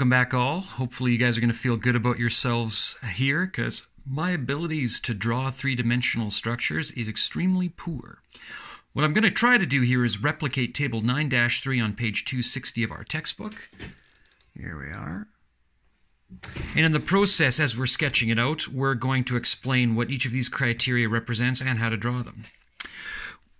Welcome back all. Hopefully you guys are going to feel good about yourselves here, because my abilities to draw three-dimensional structures is extremely poor. What I'm going to try to do here is replicate table 9-3 on page 260 of our textbook. Here we are. And in the process, as we're sketching it out, we're going to explain what each of these criteria represents and how to draw them.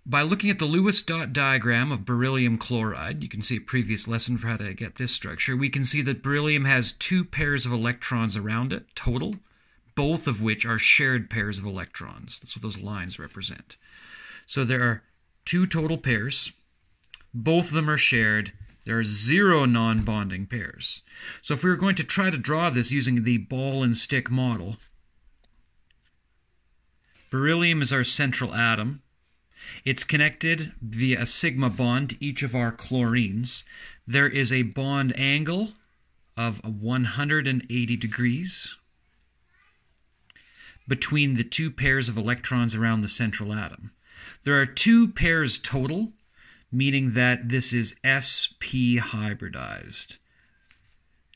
By looking at the Lewis dot diagram of beryllium chloride, you can see a previous lesson for how to get this structure. We can see that beryllium has two pairs of electrons around it, total, both of which are shared pairs of electrons. That's what those lines represent. So there are two total pairs. Both of them are shared. There are 0 non-bonding pairs. So if we were going to try to draw this using the ball and stick model, beryllium is our central atom. It's connected via a sigma bond to each of our chlorines. There is a bond angle of 180 degrees between the two pairs of electrons around the central atom. There are two pairs total, meaning that this is sp hybridized.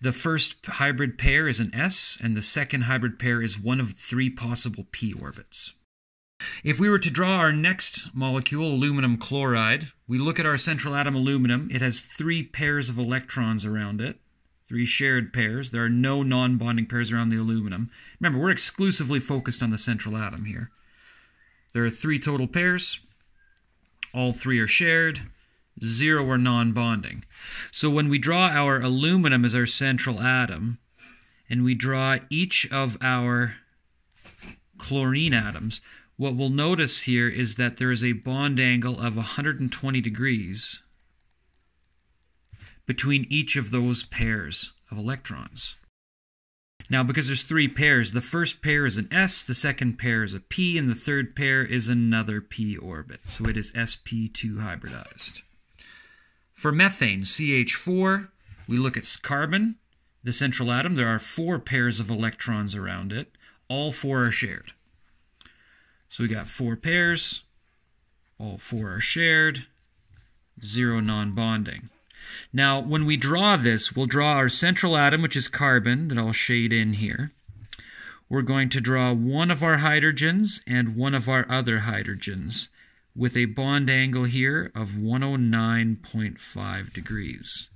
The first hybrid pair is an s, and the second hybrid pair is one of 3 possible p orbits. If we were to draw our next molecule, aluminum chloride, we look at our central atom aluminum. It has 3 pairs of electrons around it, 3 shared pairs. There are no non-bonding pairs around the aluminum. Remember, we're exclusively focused on the central atom here. There are 3 total pairs. All 3 are shared. 0 are non-bonding. So when we draw our aluminum as our central atom, and we draw each of our chlorine atoms, what we'll notice here is that there is a bond angle of 120 degrees between each of those pairs of electrons. Now, because there's 3 pairs, the first pair is an s, the second pair is a p, and the third pair is another p orbit. So it is sp2 hybridized. For methane, CH4, we look at carbon, the central atom. There are 4 pairs of electrons around it. All 4 are shared. So we got 4 pairs, all 4 are shared, 0 non-bonding. Now, when we draw this, we'll draw our central atom, which is carbon, that I'll shade in here. We're going to draw one of our hydrogens and one of our other hydrogens with a bond angle here of 109.5 degrees.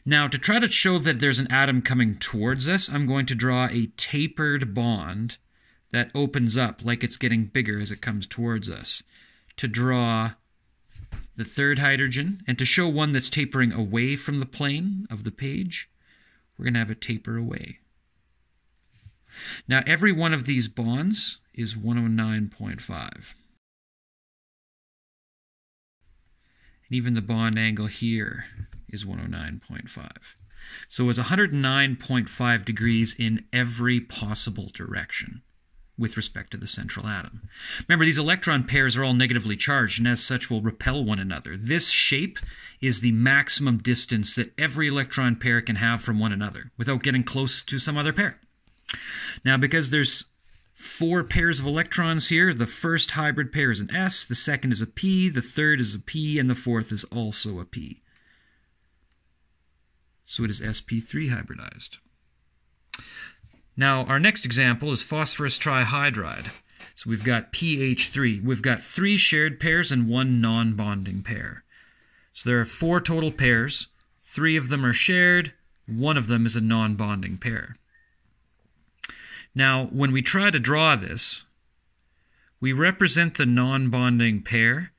Now, to try to show that there's an atom coming towards us, I'm going to draw a tapered bond that opens up like it's getting bigger as it comes towards us. To draw the third hydrogen, and to show one that's tapering away from the plane of the page, we're going to have it taper away. Now every one of these bonds is 109.5. And even the bond angle here is 109.5. So it's 109.5 degrees in every possible direction with respect to the central atom. Remember, these electron pairs are all negatively charged, and as such will repel one another. This shape is the maximum distance that every electron pair can have from one another without getting close to some other pair. Now, because there's 4 pairs of electrons here, the first hybrid pair is an s, the second is a p, the third is a p, and the fourth is also a p. So it is sp3 hybridized. Now, our next example is phosphorus trihydride. So we've got pH3. We've got 3 shared pairs and 1 non-bonding pair. So there are 4 total pairs. 3 of them are shared. 1 of them is a non-bonding pair. Now, when we try to draw this, we represent the non-bonding pair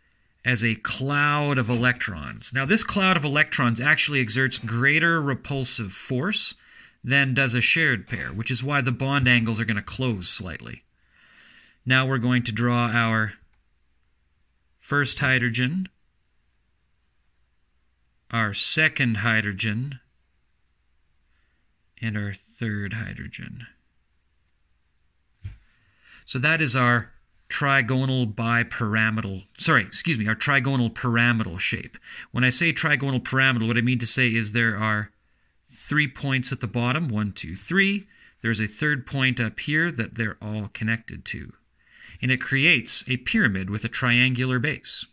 as a cloud of electrons. Now, this cloud of electrons actually exerts greater repulsive force than does a shared pair, which is why the bond angles are going to close slightly. Now we're going to draw our first hydrogen, our second hydrogen, and our third hydrogen. So that is our trigonal bipyramidal, our trigonal pyramidal shape. When I say trigonal pyramidal, what I mean to say is there are 3 points at the bottom, 1, 2, 3. There's a third point up here that they're all connected to. And it creates a pyramid with a triangular base.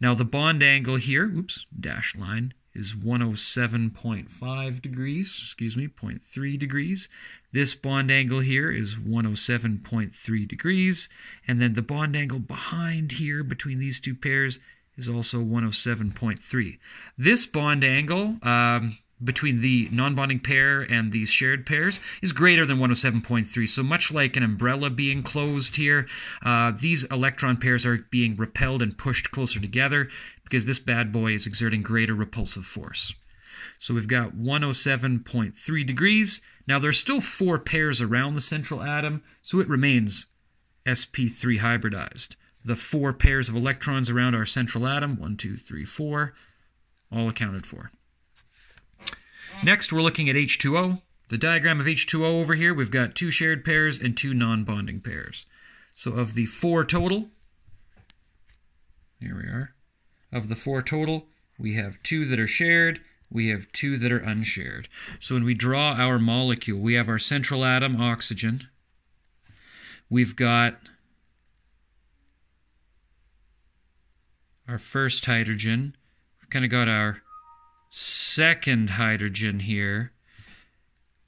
Now the bond angle here, dashed line, is 107.5 degrees, excuse me, 0.3 degrees. This bond angle here is 107.3 degrees. And then the bond angle behind here between these two pairs is also 107.3. This bond angle between the non-bonding pair and these shared pairs is greater than 107.3. So much like an umbrella being closed here, these electron pairs are being repelled and pushed closer together because this bad boy is exerting greater repulsive force. So we've got 107.3 degrees. Now there's still 4 pairs around the central atom, so it remains sp3 hybridized. The 4 pairs of electrons around our central atom, 1, 2, 3, 4, all accounted for. Next, we're looking at H2O. The diagram of H2O over here, we've got 2 shared pairs and 2 non-bonding pairs. So of the 4 total, here we are, of the 4 total, we have 2 that are shared, we have 2 that are unshared. So when we draw our molecule, we have our central atom, oxygen. We've got our first hydrogen. We've kind of got our second hydrogen here.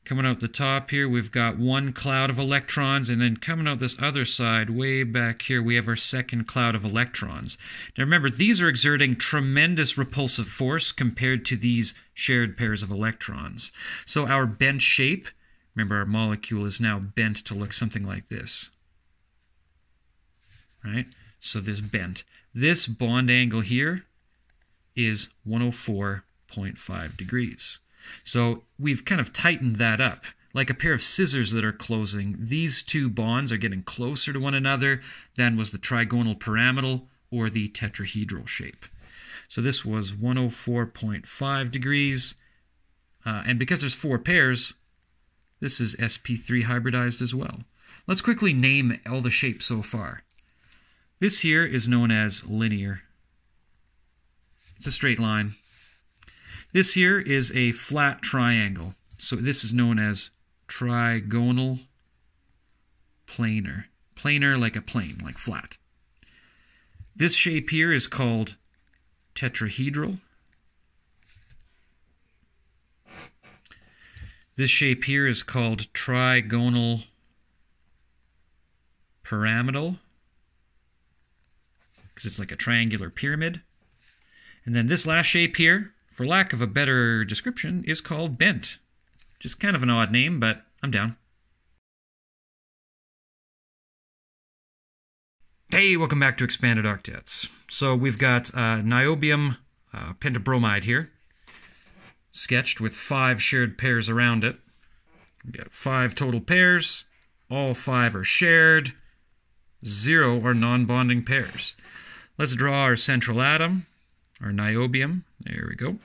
Coming out the top here, we've got 1 cloud of electrons, and then coming out this other side, way back here, we have our second cloud of electrons. Now remember, these are exerting tremendous repulsive force compared to these shared pairs of electrons. So our bent shape, remember our molecule is now bent to look something like this. Right? So this bent. This bond angle here is 104.5 degrees. So we've kind of tightened that up. Like a pair of scissors that are closing, these 2 bonds are getting closer to one another than was the trigonal pyramidal or the tetrahedral shape. So this was 104.5 degrees. And because there's 4 pairs, this is sp3 hybridized as well. Let's quickly name all the shapes so far. This here is known as linear. It's a straight line. This here is a flat triangle. So this is known as trigonal planar. Planar like a plane, like flat. This shape here is called tetrahedral. This shape here is called trigonal pyramidal, because it's like a triangular pyramid. And then this last shape here, for lack of a better description, is called bent. Just kind of an odd name, but I'm down. Hey, welcome back to Expanded Octets. So we've got niobium pentabromide here, sketched with 5 shared pairs around it. We've got 5 total pairs. All 5 are shared. 0 are non-bonding pairs. Let's draw our central atom, our niobium. There we go.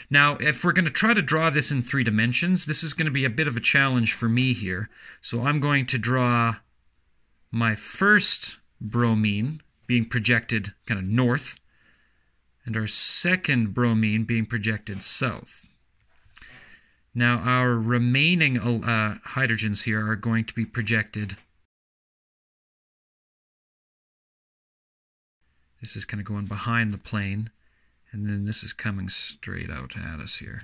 Now, if we're going to try to draw this in 3 dimensions, this is going to be a bit of a challenge for me here. So I'm going to draw my first bromine being projected kind of north, and our second bromine being projected south. Now, our remaining hydrogens here are going to be projected. This is kind of going behind the plane, and then this is coming straight out at us here.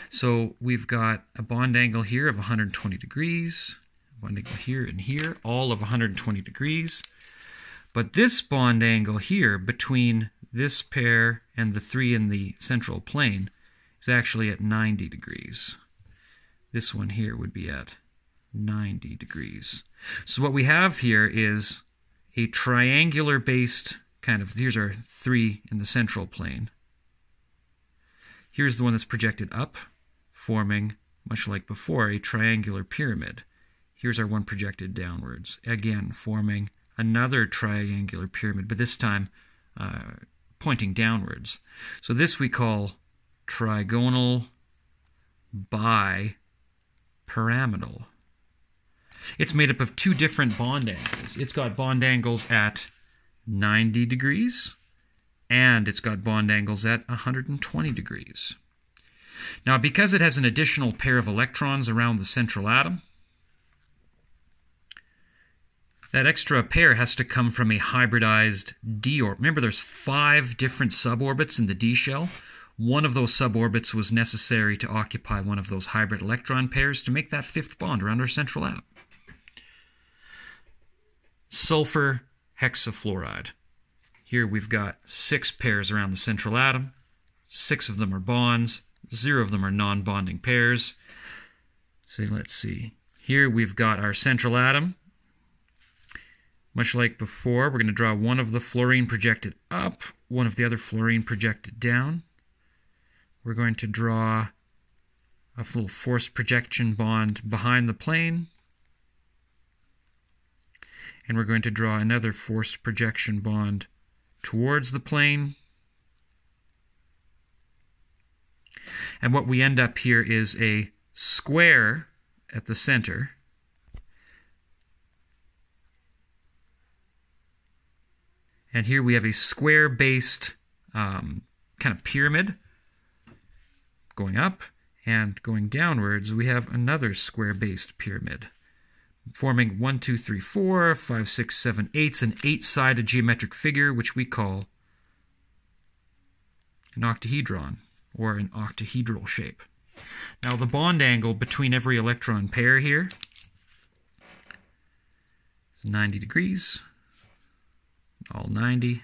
So we've got a bond angle here of 120 degrees, bond angle here and here, all of 120 degrees. But this bond angle here between this pair and the 3 in the central plane is actually at 90 degrees. This one here would be at 90 degrees. So what we have here is a triangular-based kind of, here's our 3 in the central plane. Here's the one that's projected up, forming, much like before, a triangular pyramid. Here's our one projected downwards, again forming another triangular pyramid, but this time pointing downwards. So this we call trigonal bipyramidal. It's made up of 2 different bond angles. It's got bond angles at 90 degrees, and it's got bond angles at 120 degrees. Now, because it has an additional pair of electrons around the central atom, that extra pair has to come from a hybridized d orbit. Remember, there's 5 different suborbits in the d shell. one of those suborbits was necessary to occupy one of those hybrid electron pairs to make that fifth bond around our central atom. Sulfur Hexafluoride. Here we've got 6 pairs around the central atom. 6 of them are bonds. 0 of them are non-bonding pairs. So let's see. Here we've got our central atom. Much like before, we're going to draw one of the fluorine projected up, one of the other fluorine projected down. We're going to draw a little forced projection bond behind the plane. And we're going to draw another forced projection bond towards the plane. And what we end up here is a square at the center. And here we have a square-based kind of pyramid going up, and going downwards we have another square-based pyramid, forming 1, 2, 3, 4, 5, 6, 7, 8, an 8-sided geometric figure, which we call an octahedron, or an octahedral shape. Now the bond angle between every electron pair here is 90 degrees. All 90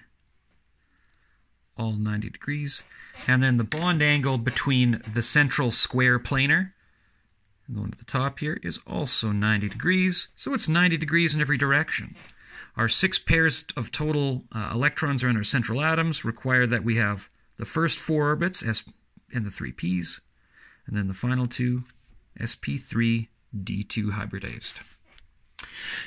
degrees. And then the bond angle between the central square planar and the one at the top here is also 90 degrees. So it's 90 degrees in every direction. Our 6 pairs of total electrons around our central atoms require that we have the first 4 orbits, S and the 3 p's, and then the final 2, sp3, d2 hybridized.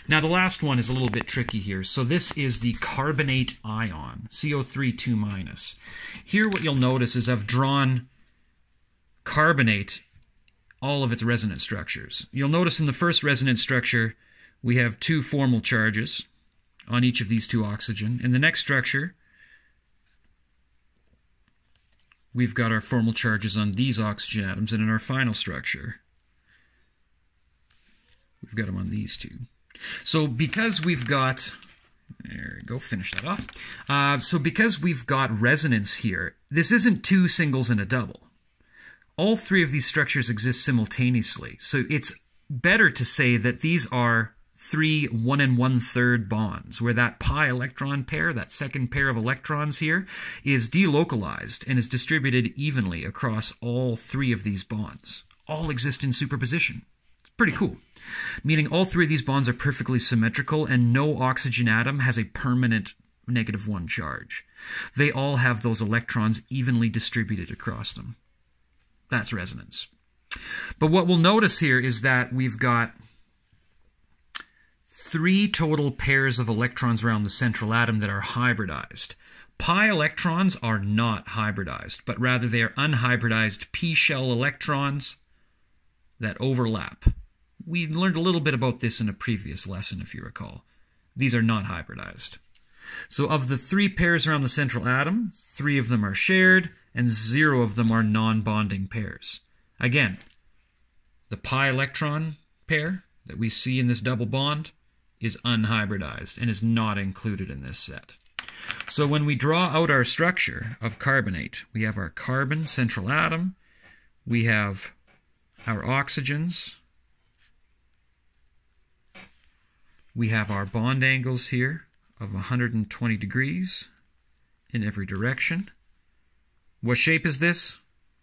Now the last one is a little bit tricky here. So this is the carbonate ion, CO3 2-. Here what you'll notice is I've drawn carbonate, all of its resonance structures. You'll notice in the first resonance structure we have 2 formal charges on each of these 2 oxygen. In the next structure we've got our formal charges on these oxygen atoms, and in our final structure we've got them on these 2. So because we've got, there we go, finish that off. So because we've got resonance here, this isn't 2 singles and a double. All 3 of these structures exist simultaneously. So it's better to say that these are 3 1 1/3 bonds, where that pi electron pair, that second pair of electrons here, is delocalized and is distributed evenly across all 3 of these bonds. All exist in superposition. It's pretty cool. Meaning all 3 of these bonds are perfectly symmetrical and no oxygen atom has a permanent -1 charge. They all have those electrons evenly distributed across them. That's resonance. But what we'll notice here is that we've got 3 total pairs of electrons around the central atom that are hybridized. Pi electrons are not hybridized, but rather they are unhybridized p-shell electrons that overlap. We learned a little bit about this in a previous lesson, if you recall. These are not hybridized. So of the 3 pairs around the central atom, 3 of them are shared, and 0 of them are non-bonding pairs. Again, the pi electron pair that we see in this double bond is unhybridized and is not included in this set. So when we draw out our structure of carbonate, we have our carbon central atom, we have our oxygens, we have our bond angles here of 120 degrees in every direction. What shape is this?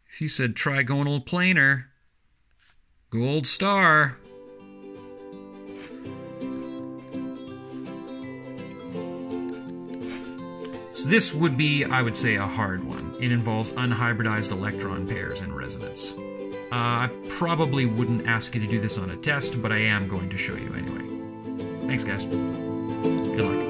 If you said trigonal planar, gold star. So this would be, I would say, a hard one. It involves unhybridized electron pairs in resonance. I probably wouldn't ask you to do this on a test, but I am going to show you anyway. Thanks, guys. Good luck.